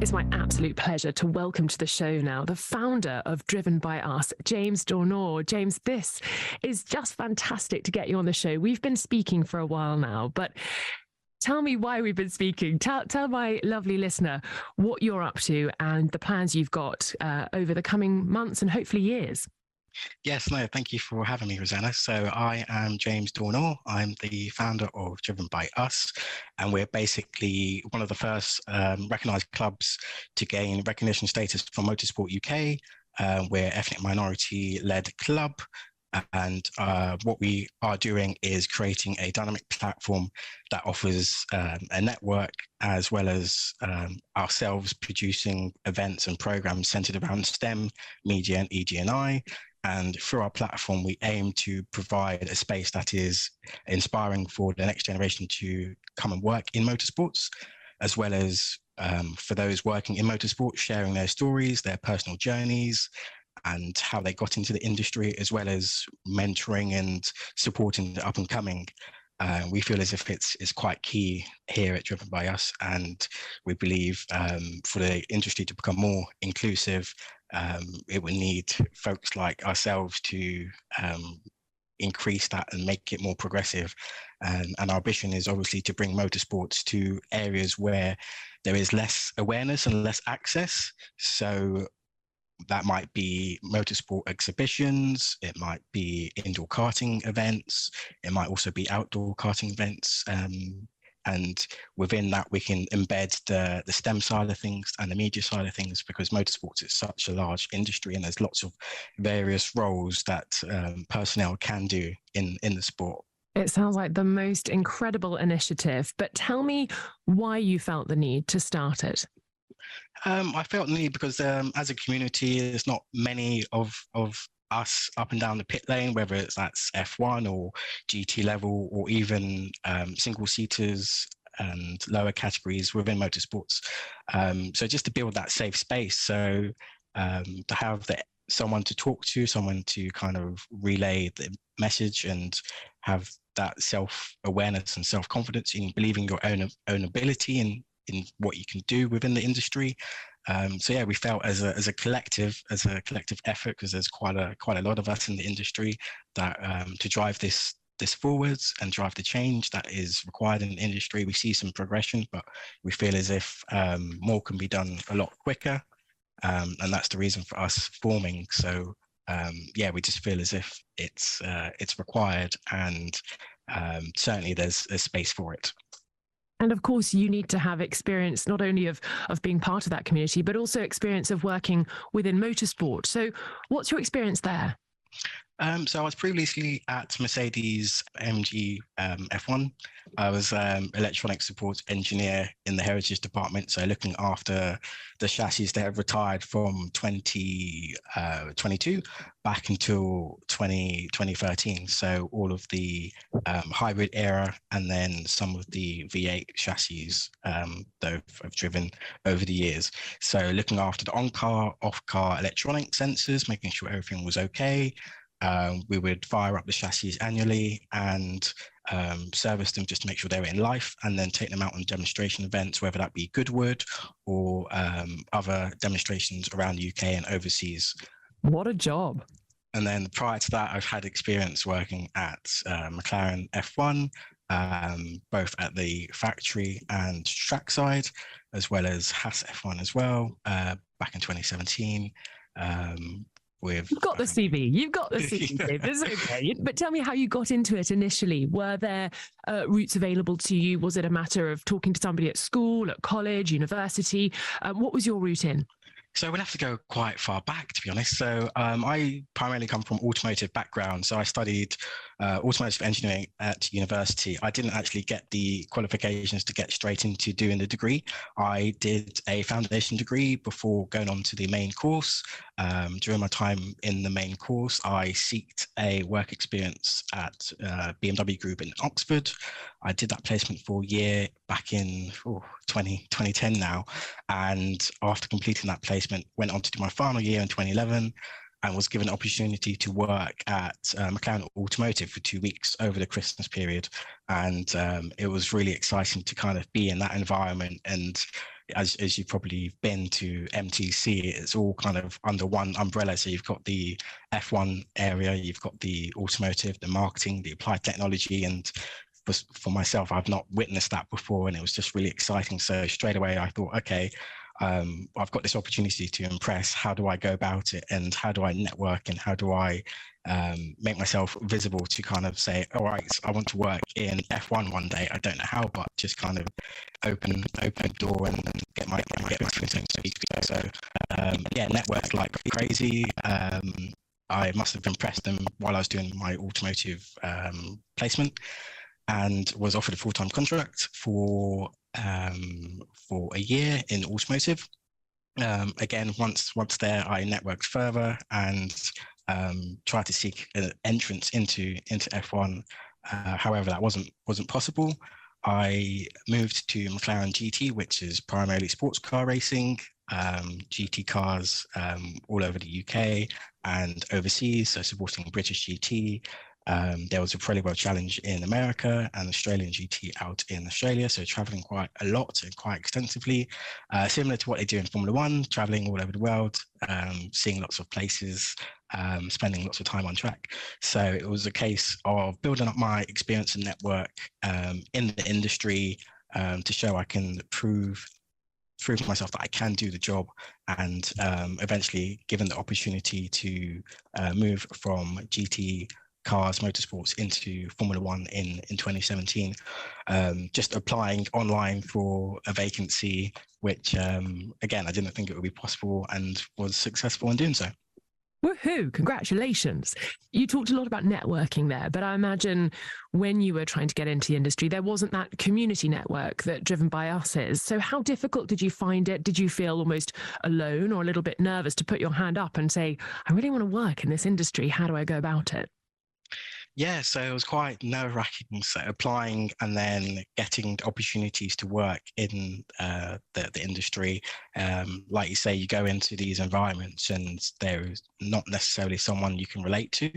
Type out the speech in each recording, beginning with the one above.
It's my absolute pleasure to welcome to the show now the founder of Driven by Us, James Dornor. James, this is just fantastic to get you on the show. We've been speaking for a while now, but tell me why we've been speaking. Tell my lovely listener what you're up to and the plans you've got over the coming months and hopefully years. Yes, no, thank you for having me, Rosanna. So I am James Dornor. I'm the founder of Driven by Us, and we're basically one of the first recognised clubs to gain recognition status from Motorsport UK. We're an ethnic minority-led club, and what we are doing is creating a dynamic platform that offers a network as well as ourselves producing events and programs centred around STEM, media and ED&I. And through our platform, we aim to provide a space that is inspiring for the next generation to come and work in motorsports, as well as for those working in motorsports, sharing their stories, their personal journeys, and how they got into the industry, as well as mentoring and supporting the up and coming. We feel as if it's quite key here at Driven by Us, and we believe for the industry to become more inclusive, it will need folks like ourselves to increase that and make it more progressive. And our ambition is obviously to bring motorsports to areas where there is less awareness and less access. So that might be motorsport exhibitions, it might be indoor karting events, it might also be outdoor karting events. And within that, we can embed the STEM side of things and the media side of things, because motorsports is such a large industry and there's lots of various roles that personnel can do in the sport. It sounds like the most incredible initiative, but tell me why you felt the need to start it. I felt the need because as a community, there's not many of us up and down the pit lane, whether that's F1 or GT level or even single seaters and lower categories within motorsports. So just to build that safe space, so to have someone to talk to, someone to kind of relay the message and have that self-awareness and self-confidence in believing your own ability and in what you can do within the industry. So yeah, we felt as a collective effort, because there's quite a lot of us in the industry, that to drive this forwards and drive the change that is required in the industry. We see some progression, but we feel as if more can be done a lot quicker, and that's the reason for us forming. So yeah, we just feel as if it's required, and certainly there's a space for it. And of course, you need to have experience not only of being part of that community, but also experience of working within motorsport. So what's your experience there? So I was previously at Mercedes AMG F1. I was electronic support engineer in the heritage department, so looking after the chassis that have retired from 2022 back until 2013. So all of the hybrid era and then some of the V8 chassis that I've driven over the years. So looking after the on-car, off-car electronic sensors, making sure everything was okay. We would fire up the chassis annually and service them just to make sure they were in life, and then take them out on demonstration events, whether that be Goodwood or other demonstrations around the UK and overseas. What a job. And then prior to that, I've had experience working at McLaren F1, both at the factory and trackside, as well as Haas F1 as well, back in 2017. You've got the CV. You've got the CV, Dave. It's okay. But tell me how you got into it initially. Were there routes available to you? Was it a matter of talking to somebody at school, at college, university? What was your route in? So we'll have to go quite far back, to be honest. So I primarily come from automotive background. So I studied automotive engineering at university. I didn't actually get the qualifications to get straight into doing the degree. I did a foundation degree before going on to the main course. During my time in the main course, I sought a work experience at BMW Group in Oxford. I did that placement for a year back in 2010 now. And after completing that placement, went on to do my final year in 2011 and was given an opportunity to work at McLaren Automotive for 2 weeks over the Christmas period. And it was really exciting to kind of be in that environment. And as you've probably been to MTC, it's all kind of under one umbrella. So you've got the F1 area, you've got the automotive, the marketing, the applied technology, and for myself, I've not witnessed that before, and it was just really exciting. So straight away, I thought, okay, I've got this opportunity to impress. How do I go about it, and how do I network, and how do I make myself visible to kind of say, all right, I want to work in F1 one day. I don't know how, but just kind of open a door and get my foot in, so to speak. So yeah, networked like crazy. I must have impressed them while I was doing my automotive placement, and was offered a full-time contract for a year in automotive. Again, once there, I networked further and tried to seek an entrance into F1. However, that wasn't possible. I moved to McLaren GT, which is primarily sports car racing, GT cars all over the UK and overseas, so supporting British GT. There was a Pirelli World Challenge in America and Australian GT out in Australia, so traveling quite a lot and quite extensively, similar to what they do in Formula One, traveling all over the world, seeing lots of places, spending lots of time on track. So it was a case of building up my experience and network in the industry to show I can prove myself that I can do the job, and eventually given the opportunity to move from GT cars, motorsports into Formula One in 2017, just applying online for a vacancy, which again, I didn't think it would be possible, and was successful in doing so. Woohoo! Congratulations. You talked a lot about networking there, but I imagine when you were trying to get into the industry, there wasn't that community network that Driven by Us is. So how difficult did you find it? Did you feel almost alone or a little bit nervous to put your hand up and say, I really want to work in this industry. How do I go about it? Yeah, so it was quite nerve-wracking, so applying and then getting opportunities to work in the industry. Like you say, you go into these environments and there's not necessarily someone you can relate to,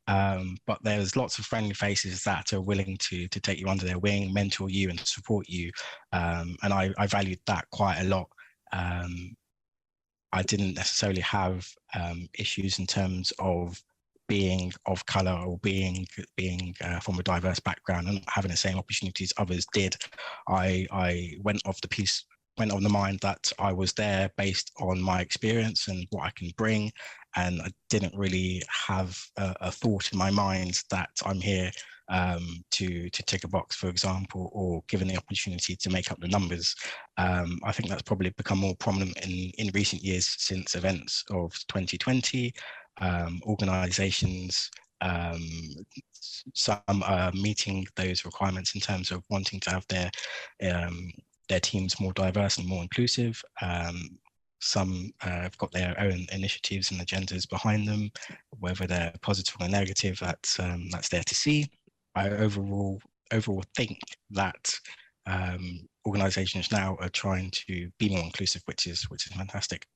but there's lots of friendly faces that are willing to take you under their wing, mentor you and support you. And I valued that quite a lot. I didn't necessarily have issues in terms of being of color or being from a diverse background and having the same opportunities others did. I went on the mind that I was there based on my experience and what I can bring, and I didn't really have a thought in my mind that I'm here to tick a box, for example, or given the opportunity to make up the numbers. I think that's probably become more prominent in recent years since events of 2020. Organizations, some are meeting those requirements in terms of wanting to have their teams more diverse and more inclusive. Some have got their own initiatives and agendas behind them, whether they're positive or negative, that's there to see. I overall think that organizations now are trying to be more inclusive, which is fantastic.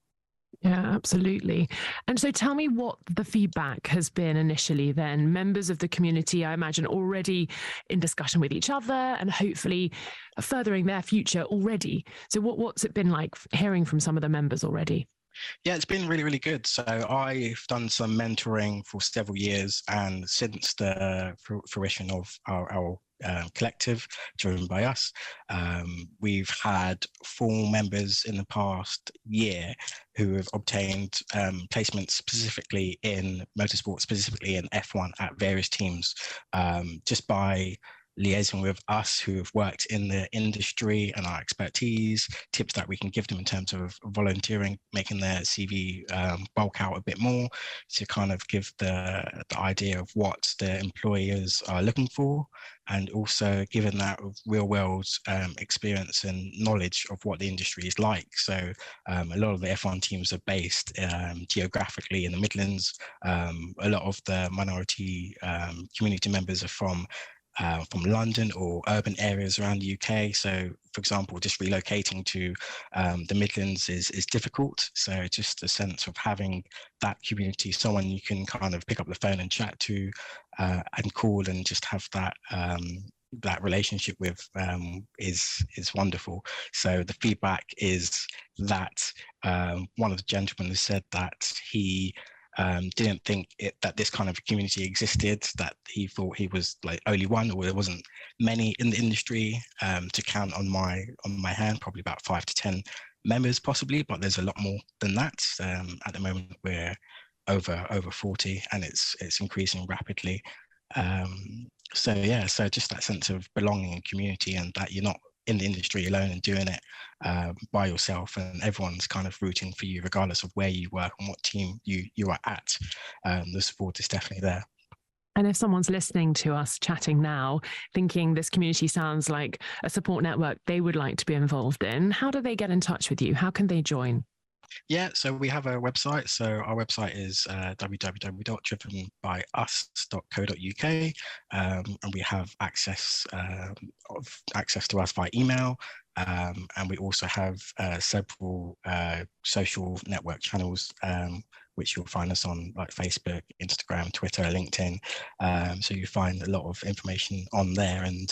Yeah, absolutely. And so tell me what the feedback has been initially then. Members of the community, I imagine, already in discussion with each other and hopefully furthering their future already. So what's it been like hearing from some of the members already? Yeah, it's been really, really good. So I've done some mentoring for several years, and since the fruition of our collective, Driven by Us, we've had 4 members in the past year who have obtained placements specifically in motorsport, specifically in F1 at various teams, just by liaising with us who have worked in the industry and our expertise, tips that we can give them in terms of volunteering, making their CV bulk out a bit more to kind of give the idea of what the employers are looking for, and also given that real world experience and knowledge of what the industry is like. So a lot of the F1 teams are based geographically in the Midlands. A lot of the minority community members are from London or urban areas around the UK. So, for example, just relocating to the Midlands is difficult. So just a sense of having that community, someone you can kind of pick up the phone and chat to and call and just have that that relationship with is wonderful. So the feedback is that one of the gentlemen has said that he didn't think that this kind of community existed, that he thought he was like only one, or there wasn't many in the industry to count on my hand, probably about 5 to 10 members possibly, but there's a lot more than that. At the moment we're over 40, and it's increasing rapidly. So just that sense of belonging and community, and that you're not in the industry alone and doing it by yourself, and everyone's kind of rooting for you regardless of where you work and what team you are at. The support is definitely there. And if someone's listening to us chatting now, thinking this community sounds like a support network they would like to be involved in, how do they get in touch with you? How can they join? Yeah, so we have a website. So our website is www.drivenbyus.co.uk, and we have access to us by email. And we also have several social network channels, which you'll find us on, like Facebook, Instagram, Twitter, LinkedIn. So you find a lot of information on there, and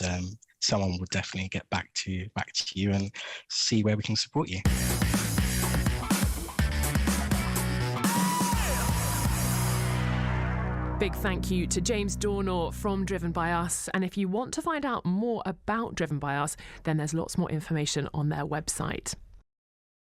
someone will definitely get back to you and see where we can support you. Big thank you to James Dornor from Driven by Us. And if you want to find out more about Driven by Us, then there's lots more information on their website.